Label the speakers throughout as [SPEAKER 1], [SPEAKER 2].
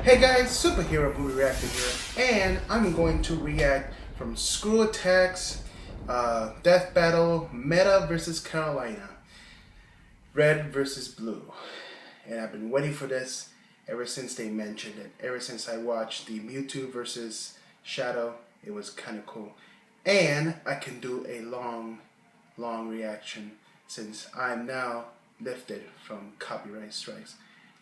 [SPEAKER 1] Hey guys, Superhero Blue Reactor here, and I'm going to react from Screw Attacks, Death Battle, Meta versus Carolina, Red versus Blue. And I've been waiting for this ever since they mentioned it. Ever since I watched the Mewtwo versus Shadow, it was kind of cool. And I can do a long reaction since I'm now lifted from copyright strikes.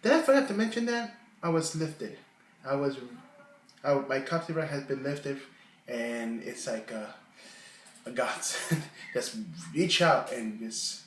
[SPEAKER 1] Did I forget to mention that? I was lifted. My copyright has been lifted, and it's like a godsend. Just reach out and just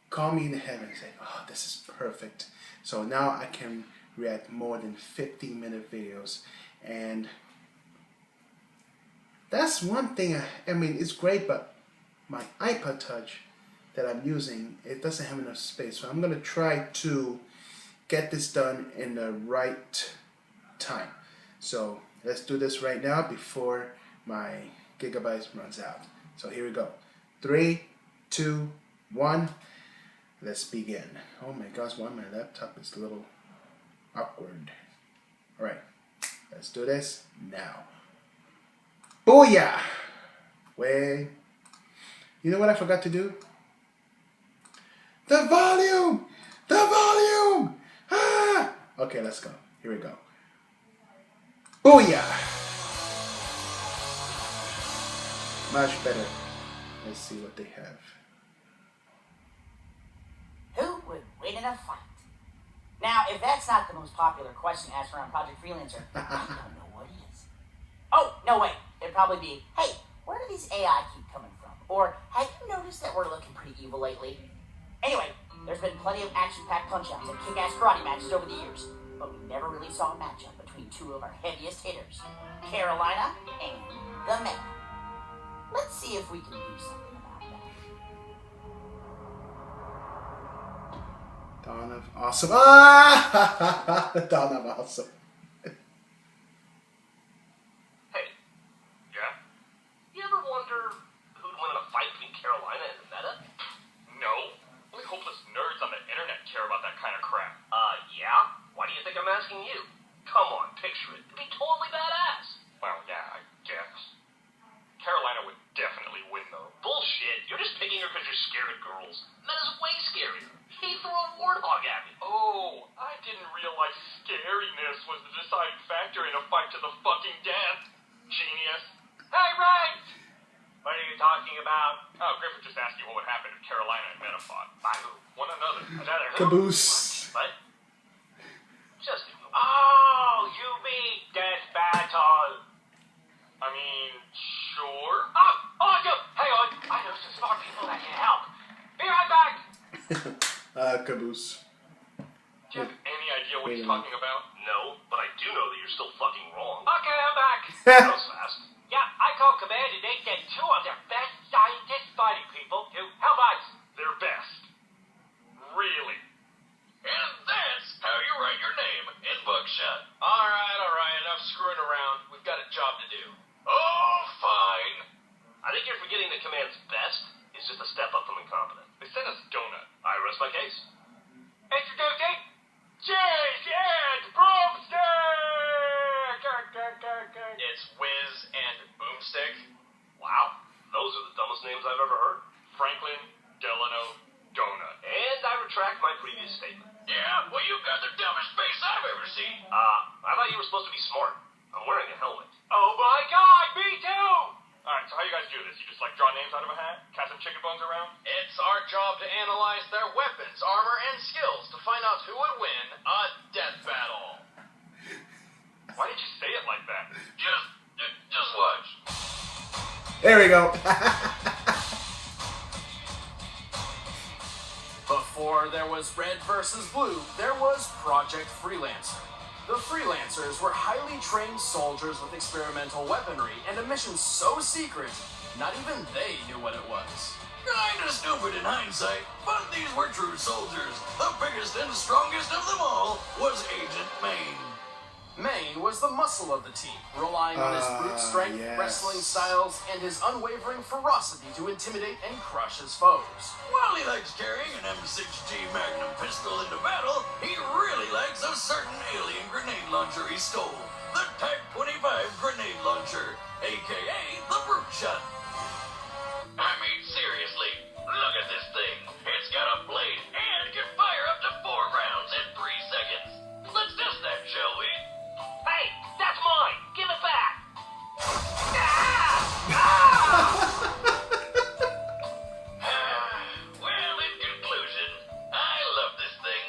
[SPEAKER 1] call me in heaven and say, oh, this is perfect. So now I can react more than 15-minute videos, and that's one thing. I mean, it's great, but my iPod Touch that I'm using, it doesn't have enough space. So I'm gonna try to get this done in the right time. So let's do this right now before my gigabytes runs out. So here we go. 3, 2, 1. Let's begin. Oh my gosh, why my laptop is a little awkward. All right, let's do this now. Booyah! Wait. You know what I forgot to do? The volume! The volume! Ah! Okay, let's go. Here we go. Booyah! Much better. Let's see what they have.
[SPEAKER 2] Who would win in a fight? Now, if that's not the most popular question asked around Project Freelancer, I don't know what is. Oh, no, wait. It'd probably be, hey, where do these AI keep coming from? Or, have you noticed that we're looking pretty evil lately? Anyway, there's been plenty of action-packed punch-outs and kick-ass karate matches over the years, but we never really saw a matchup between two of our heaviest hitters, Carolina and the Meta. Let's see if we can do something about that.
[SPEAKER 1] Dawn of Awesome. Ah! Dawn of Awesome.
[SPEAKER 3] Hey, yeah? You ever wonder who'd win in a fight between Carolina and the Meta? No. Only hopeless nerds on the internet care about that kind of crap. Yeah? Why do you think I'm asking you? Come on, picture it. It'd be totally badass. Well, yeah, I guess. Carolina would definitely win, though. Bullshit. You're just picking her because you're scared of girls. Meta's way scarier. He threw a warthog at me. Oh, I didn't realize scariness was the deciding factor in a fight to the fucking death. Genius. Hey, right! What are you talking about? Oh, Griffith just asked you what would happen if Carolina and Meta fought. By who? One another. Another who?
[SPEAKER 1] Caboose.
[SPEAKER 3] What? Just who? Oh, you mean Death Battle. I mean, sure. Oh, hang on. I know some smart people that can help. Be right back.
[SPEAKER 1] Caboose.
[SPEAKER 3] Do you have any idea what he's talking about? No, but I do know that you're still fucking wrong. Okay, I'm back. That was fast. Yeah, I call Command and they get two of their best scientists fighting people to help us. Their best. Really? And that's how you write your name in Bookshot. All right, enough screwing around. We've got a job to do. Oh, fine. I think you're forgetting that Command's best is just a step up from incompetent. They sent us Donut. I rest my case. Introducing Cheese and Broomstick! It's Whiz and Boomstick. Wow, those are the dumbest names I've ever heard. Franklin Delano Donut. And I retract my previous statement. Yeah, well, you've got the dumbest face I've ever seen. I thought you were supposed to be smart. I'm wearing a helmet. Oh my god, me too! Alright, so how you guys do this? You just like draw names out of a hat? Cast some chicken bones around? It's our job to analyze their weapons, armor, and skills to find out who would win a death battle. Why did you say it like that? Just watch.
[SPEAKER 1] There we go.
[SPEAKER 4] Before there was Red versus Blue, there was Project Freelancer. The Freelancers were highly trained soldiers with experimental weaponry and a mission so secret, not even they knew what it was.
[SPEAKER 5] Kinda stupid in hindsight, but these were true soldiers. The biggest and strongest of them all was Agent Maine.
[SPEAKER 4] Maine was the muscle of the team, relying on his brute strength,
[SPEAKER 1] yes.
[SPEAKER 4] wrestling styles, and his unwavering ferocity to intimidate and crush his foes.
[SPEAKER 5] While he likes carrying an M6G Magnum pistol into battle, he really likes a certain alien grenade launcher he stole. The Type 25 grenade launcher, aka the Brute Shot. I mean, seriously, look at this thing. It's got a blade and can fire up to 4 rounds in 3 seconds. Let's test that, shall we?
[SPEAKER 3] Hey, that's mine! Give it back!
[SPEAKER 5] Well, in conclusion, I love this thing.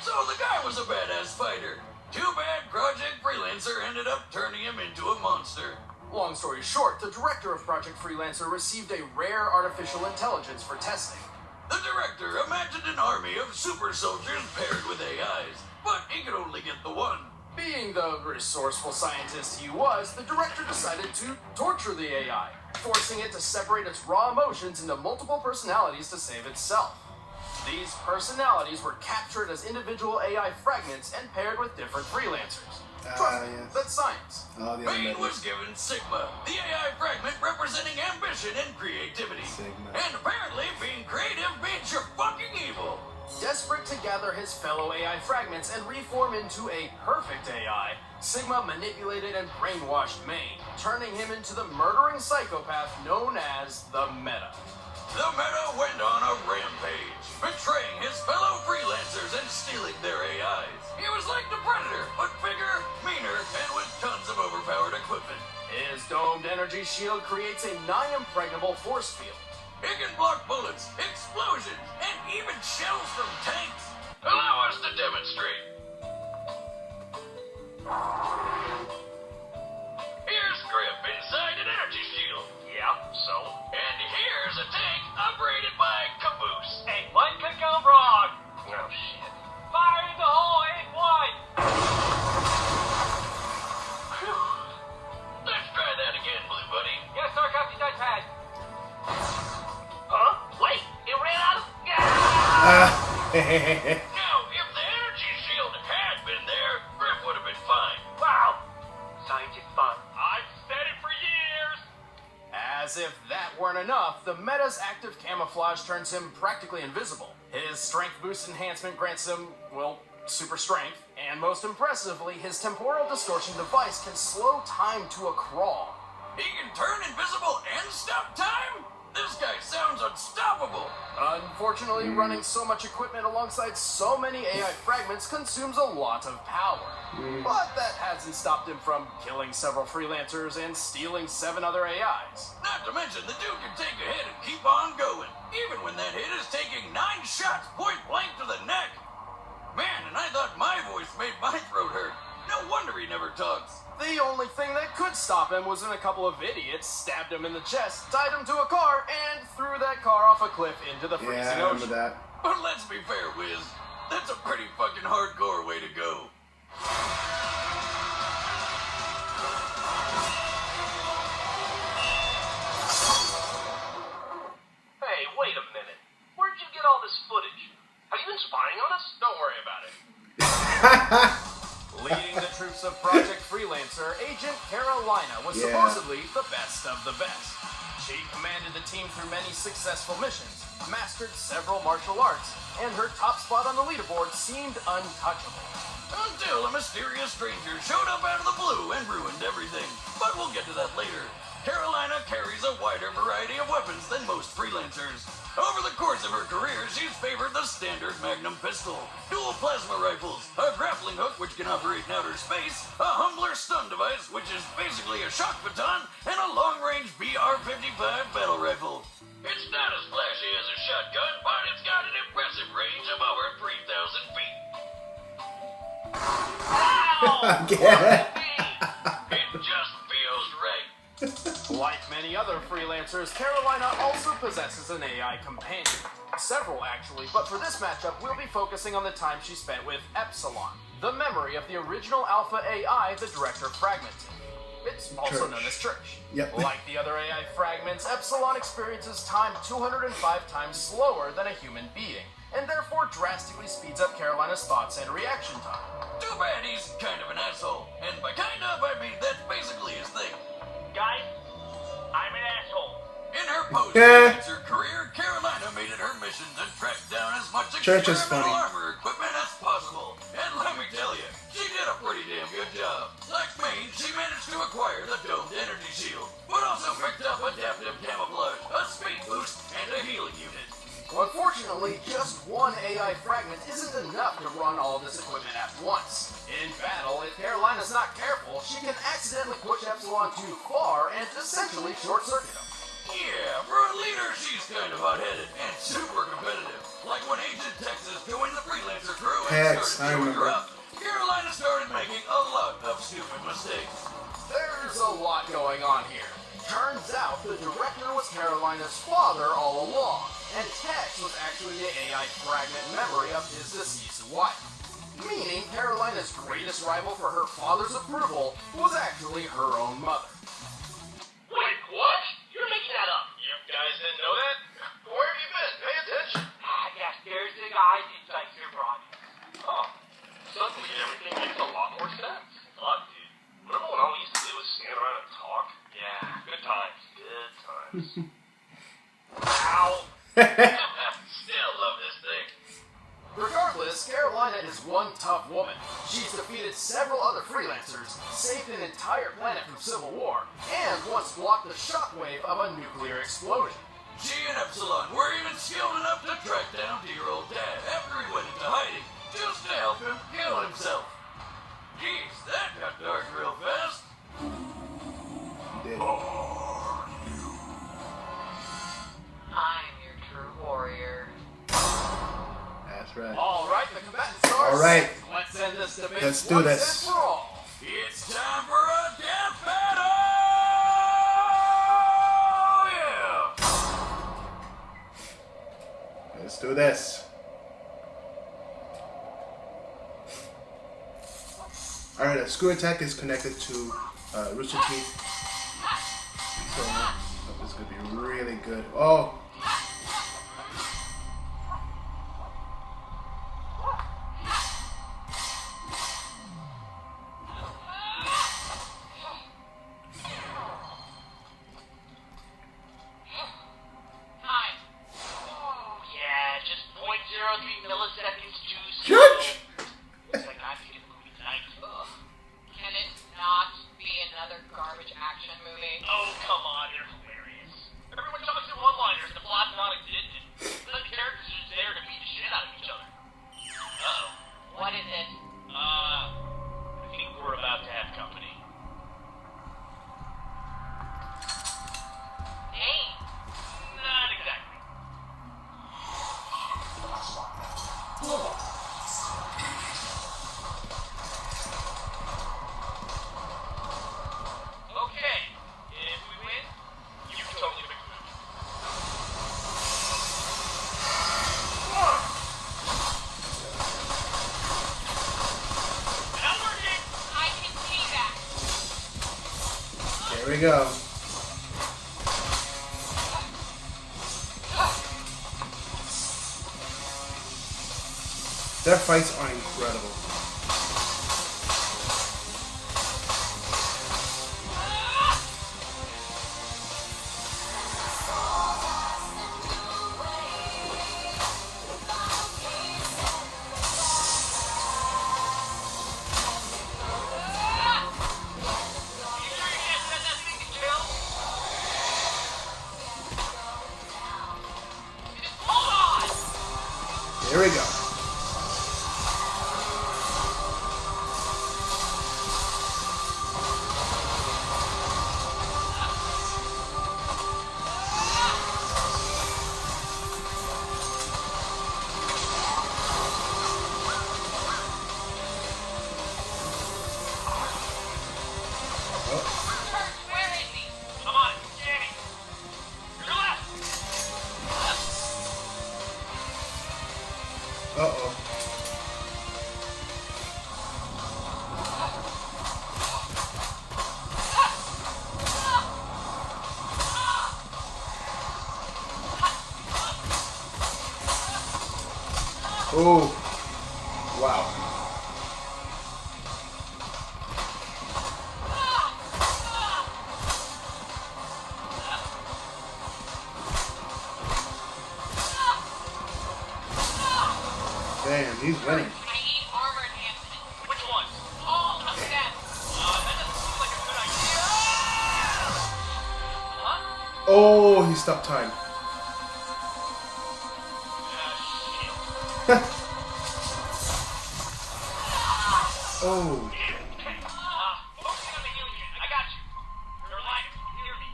[SPEAKER 5] So the guy was a badass fighter. Too bad Project Freelancer ended up turning him into a monster.
[SPEAKER 4] Long story short, the director of Project Freelancer received a rare artificial intelligence for testing.
[SPEAKER 5] The director imagined an army of super soldiers paired with AIs, but he could only get the one.
[SPEAKER 4] Being the resourceful scientist he was, the director decided to torture the AI, forcing it to separate its raw emotions into multiple personalities to save itself. These personalities were captured as individual AI fragments and paired with different freelancers. Trust me,
[SPEAKER 1] yes.
[SPEAKER 4] that's science.
[SPEAKER 5] Bane was given Sigma, the AI fragment representing ambition and creativity.
[SPEAKER 1] Sigma.
[SPEAKER 5] And apparently being creative means you're fucking evil.
[SPEAKER 4] Desperate to gather his fellow AI fragments and reform into a perfect AI, Sigma manipulated and brainwashed Maine, turning him into the murdering psychopath known as the Meta.
[SPEAKER 5] The Meta went on a rampage, betraying his fellow freelancers and stealing their AIs. He was like the Predator, but bigger, meaner, and with tons of overpowered equipment.
[SPEAKER 4] His domed energy shield creates a nigh-impregnable force field.
[SPEAKER 5] It can block bullets, explosions, and even shells from tanks. Allow us to demonstrate. Here's grip inside an energy shield.
[SPEAKER 3] Yeah, so?
[SPEAKER 5] And here's a tank operated by Caboose.
[SPEAKER 3] Hey, what could go wrong? Oh, shit. Fire in the hole, ain't one!
[SPEAKER 5] Let's try that again, Blue Buddy.
[SPEAKER 3] Yes, sir, copy that pad. Huh? Wait, it ran out of...
[SPEAKER 5] Now, if the energy shield had been there, grip would have been fine.
[SPEAKER 3] Wow! Science is fun. I've said it for years!
[SPEAKER 4] As if that weren't enough, the Meta's active camouflage turns him practically invisible. His strength boost enhancement grants him, well, super strength. And most impressively, his temporal distortion device can slow time to a crawl.
[SPEAKER 5] He can turn invisible and stop time? This guy sounds unstoppable.
[SPEAKER 4] Unfortunately, running so much equipment alongside so many AI fragments consumes a lot of power. But that hasn't stopped him from killing several freelancers and stealing 7 other AIs.
[SPEAKER 5] Not to mention, the dude can take a hit and keep on going, even when that hit is taking 9 shots point blank to the neck. Man, and I thought my voice made my throat hurt. No wonder he never talks.
[SPEAKER 4] The only thing that could stop him was when a couple of idiots stabbed him in the chest, tied him to a car, and threw that car off a cliff into the freezing
[SPEAKER 1] Yeah, I remember
[SPEAKER 4] ocean.
[SPEAKER 1] that.
[SPEAKER 5] But let's be fair, Wiz. That's a pretty fucking hardcore way to go.
[SPEAKER 3] Hey, wait a minute. Where'd you get all this footage? Have you been spying on us? Don't worry about it.
[SPEAKER 4] Leading the troops of Project Freelancer, Agent Carolina was supposedly the best of the best. She commanded the team through many successful missions, mastered several martial arts, and her top spot on the leaderboard seemed untouchable.
[SPEAKER 5] Until a mysterious stranger showed up out of the blue and ruined everything. But we'll get to that later. Carolina carries a wider variety of weapons than most freelancers. Over the course of her career, she's favored the standard Magnum pistol, dual plasma rifles, a grappling hook which can operate in outer space, a humbler stun device which is basically a shock baton, and a long-range BR-55 battle rifle. It's not as flashy as a shotgun, but it's got an impressive range of over 3,000 feet.
[SPEAKER 1] Again.
[SPEAKER 5] It just feels right.
[SPEAKER 4] Like many other freelancers, Carolina also possesses an AI companion. Several, actually, but for this matchup, we'll be focusing on the time she spent with Epsilon, the memory of the original Alpha AI the director fragmented. It's also known as church.
[SPEAKER 1] Yep.
[SPEAKER 4] Like the other AI fragments, Epsilon experiences time 205 times slower than a human being, and therefore drastically speeds up Carolina's thoughts and reaction time.
[SPEAKER 5] Too bad he's kind of an asshole. And by kind of, I mean that's basically his thing.
[SPEAKER 3] Guys, I'm an asshole.
[SPEAKER 5] In her post-freelancer career, Carolina made it her mission to track down as much
[SPEAKER 1] Church is
[SPEAKER 5] experimental
[SPEAKER 1] funny.
[SPEAKER 5] armor equipment as possible. And let me tell you, she did a pretty damn good job. Like me, she managed to acquire the domed energy shield, but also picked up adaptive camouflage, a speed boost, and a healing unit.
[SPEAKER 4] Unfortunately, just one AI fragment isn't enough to run all this equipment at once. In battle, if Carolina's not careful, she can accidentally push Epsilon too far and essentially short-circuit him.
[SPEAKER 5] Yeah, for a leader, she's kind of hot-headed and super competitive. Like when Agent Texas joined the freelancer crew and
[SPEAKER 1] Tex,
[SPEAKER 5] started
[SPEAKER 1] I
[SPEAKER 5] chewing her
[SPEAKER 1] remember.
[SPEAKER 5] up, Carolina started making a lot of stupid mistakes.
[SPEAKER 4] There's a lot going on here. Turns out the director was Carolina's father all along, and Tex was actually the AI fragment memory of his deceased wife. Meaning Carolina's greatest rival for her father's approval was actually her own mother.
[SPEAKER 3] Wait, what? You're making that up. You guys didn't know that? Where have you been? Pay attention.
[SPEAKER 2] Yes, there's the guys inside your project.
[SPEAKER 3] Oh, suddenly everything makes a lot more sense. Fuck, dude. Remember when all we used to do was stand around and talk? Yeah, good times. Good times. Ow! Still love this thing.
[SPEAKER 4] Regardless, Carolina is one tough woman. She's defeated several other freelancers, saved an entire planet from civil war, and once blocked the shockwave of a nuclear explosion.
[SPEAKER 5] She and Epsilon were even skilled enough to track down dear old dad after he went into hiding, just to help him kill himself. Jeez, that got dark real fast.
[SPEAKER 1] Did.
[SPEAKER 2] I'm your true warrior.
[SPEAKER 1] That's right.
[SPEAKER 4] All right, the combatants are
[SPEAKER 1] All right.
[SPEAKER 4] set. Let's end this debate
[SPEAKER 1] Let's do
[SPEAKER 4] once
[SPEAKER 1] this.
[SPEAKER 4] and for all.
[SPEAKER 5] It's time for a death battle! Yeah!
[SPEAKER 1] Let's do this. Alright, a screw attack is connected to Rooster Teeth. So, this is going to be really good. Oh!
[SPEAKER 2] Time. Oh, yeah, just 0.03 milliseconds too slow.
[SPEAKER 1] Judge!
[SPEAKER 2] Looks like I'm getting the movie tonight.
[SPEAKER 6] Can it not be another garbage action movie?
[SPEAKER 3] Oh, come on, they're hilarious. Everyone talks in one-liners and the plot's not existent. The characters are just there to beat the shit out of each other. Uh-oh.
[SPEAKER 6] What is it?
[SPEAKER 3] I think we're about to have company.
[SPEAKER 6] Hey,
[SPEAKER 3] Not exactly. Okay, if we win, you can totally pick the movie. Not working!
[SPEAKER 6] I can see that.
[SPEAKER 1] There we go. Their fights are incredible. Here we go.
[SPEAKER 6] Where is he?
[SPEAKER 3] Come on, Danny! To your left!
[SPEAKER 1] Uh-oh. Oh, wow. Damn, he's winning.
[SPEAKER 6] I need armor enhancement. Which one? All of them. That doesn't seem like a good idea. Huh?
[SPEAKER 1] Oh, he stopped time. Oh.
[SPEAKER 6] Focusing on the healing unit. I got you. Carolina, hear me.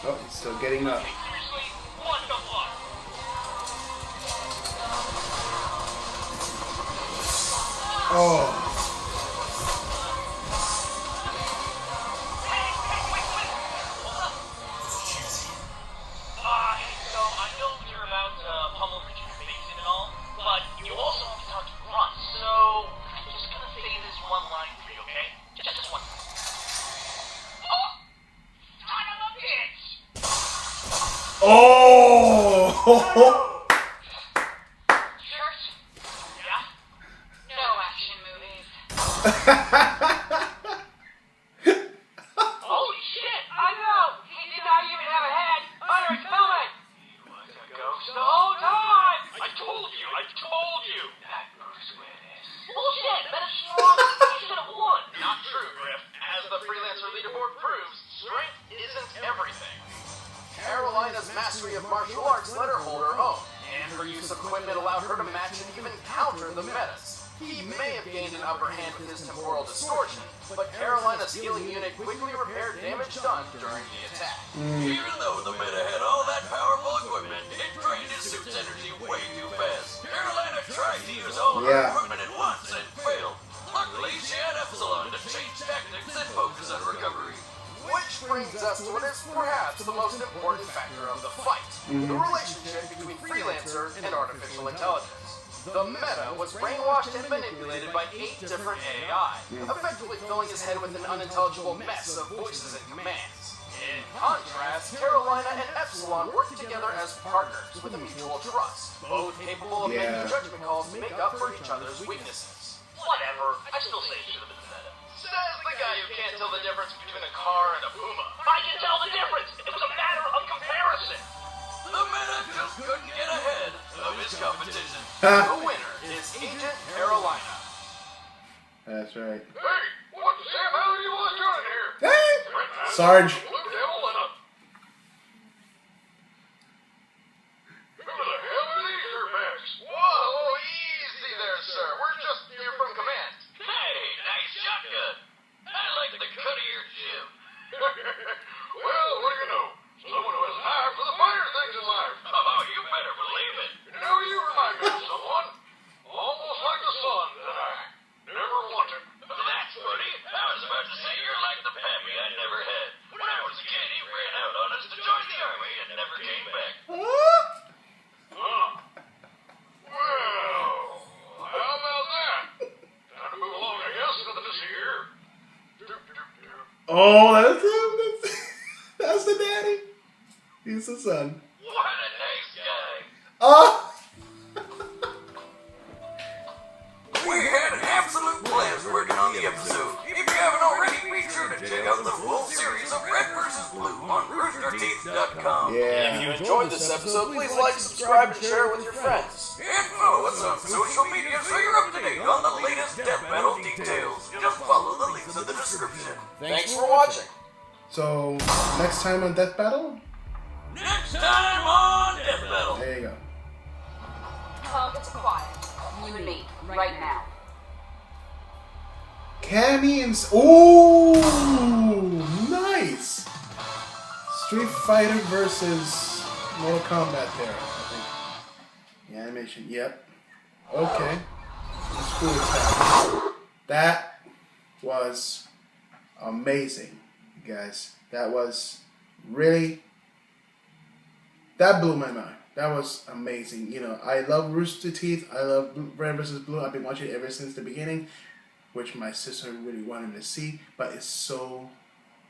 [SPEAKER 1] Oh, he's still getting up.
[SPEAKER 6] Seriously, what the fuck?
[SPEAKER 1] Oh.
[SPEAKER 3] So I know you're about pummel Richard Mason and all, but you also have to talk to Russ. So I'm just gonna say this one line for you, okay? Just one. Oh, son of a bitch!
[SPEAKER 1] Oh.
[SPEAKER 6] Church?
[SPEAKER 3] Yeah.
[SPEAKER 6] No action movies.
[SPEAKER 3] Holy shit!
[SPEAKER 6] I know! He did not even have a head! Under his helmet!
[SPEAKER 3] Was a ghost
[SPEAKER 6] The whole time!
[SPEAKER 3] I told you! That Bruce Willis. Bullshit! That is strong! You should have won! Not true, Griff. As the freelancer leaderboard proves, strength isn't everything.
[SPEAKER 4] Carolina's mastery of martial arts let her hold her own, and her use of equipment allowed her to match and even counter the metas. He may have gained an upper hand with his temporal distortion, but Carolina's healing unit quickly repaired damage done during the attack.
[SPEAKER 5] Even though the meta had all that powerful equipment, it drained his suit's energy way too fast. Carolina tried to use all of her equipment at once and failed. Luckily, she had Epsilon to change tactics and focus on recovery.
[SPEAKER 4] Which brings us to what is perhaps the most important factor of the fight, the relationship between Freelancer and artificial intelligence. The meta was brainwashed and manipulated by 8 different AI, effectively filling his head with an unintelligible mess of voices and commands. In contrast, Carolina and Epsilon work together as partners with a mutual trust, both capable of making judgment calls to make up for each other's weaknesses.
[SPEAKER 3] Whatever. I still say it should have been the meta. Says the guy who can't tell the difference between a car and a Puma. I can tell the difference! It was a matter of comparison!
[SPEAKER 5] The meta just couldn't get ahead of his competition.
[SPEAKER 4] The winner is Agent Carolina.
[SPEAKER 1] That's right.
[SPEAKER 3] Hey, what the Sam hell are you all doing here?
[SPEAKER 1] Hey! Sarge.
[SPEAKER 3] Blue Devil and a... Who the hell are these dirtbags? Whoa, easy there, sir. We're just here from command.
[SPEAKER 5] Hey, nice shotgun. I like the cut of your jib.
[SPEAKER 3] Well, what do you know? Someone who has an eye for the finer things in life.
[SPEAKER 5] Oh, you better believe it.
[SPEAKER 3] You know, you remind me of someone. Almost like the sun that I never wanted.
[SPEAKER 5] That's funny. I was about to say you're like the pappy I never had. When I was a kid, he ran out on us to join the army and never came back.
[SPEAKER 3] Huh. Well, how about that? Time to move along, I guess, nothing to see here.
[SPEAKER 1] Oh, that's him. That's the daddy. He's the son.
[SPEAKER 5] What a nice guy.
[SPEAKER 1] Oh.
[SPEAKER 5] We had absolute blast working on the episode. If you haven't already, be sure to check out the full series of Red vs. Blue on roosterteeth.com.
[SPEAKER 1] Yeah.
[SPEAKER 4] If you enjoyed this episode, please like, subscribe, and share it with your friends.
[SPEAKER 5] And follow us on social media so you're up to date on the latest death battle details. Just follow the links in the description.
[SPEAKER 4] Thanks for watching.
[SPEAKER 1] So, next time on Death Battle?
[SPEAKER 5] Next time on Death Battle.
[SPEAKER 1] There you go.
[SPEAKER 2] It's quiet. You and me, right now.
[SPEAKER 1] Cammy and... Ooh! Nice! Street Fighter versus Mortal Kombat there, I think. The animation, yep. Okay. Screw attack. That was amazing, guys. That was really... That blew my mind. That was amazing. You know, I love Rooster Teeth. I love Red vs. Blue. I've been watching it ever since the beginning, which my sister really wanted to see. But it's so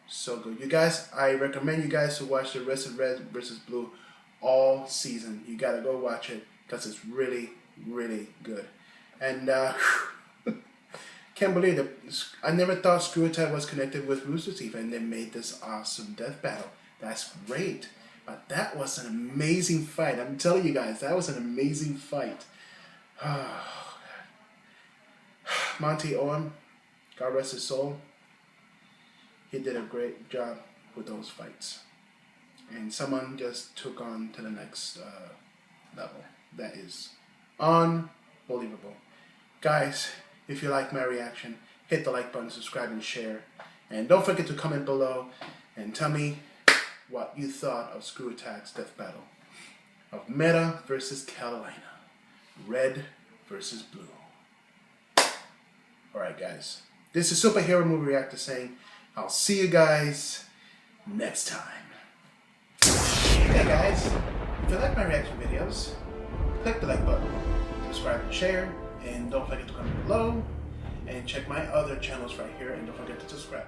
[SPEAKER 1] good. You guys, I recommend you guys to watch the rest of Red vs. Blue all season. You gotta go watch it because it's really good. And can't believe it. I never thought Screw Attack was connected with Rooster Teeth, and they made this awesome death battle. That's great. But that was an amazing fight. I'm telling you guys, that was an amazing fight. Monty Owen, God rest his soul, he did a great job with those fights. And someone just took on to the next level. That is unbelievable. Guys, if you like my reaction, hit the like button, subscribe, and share. And don't forget to comment below and tell me what you thought of Screw Attack's death battle of Meta versus Carolina, Red versus Blue. Alright guys, this is Superhero Movie Reactor saying I'll see you guys next time. Hey guys, if you like my reaction videos, click the like button, subscribe and share, and don't forget to comment below and check my other channels right here, and don't forget to subscribe.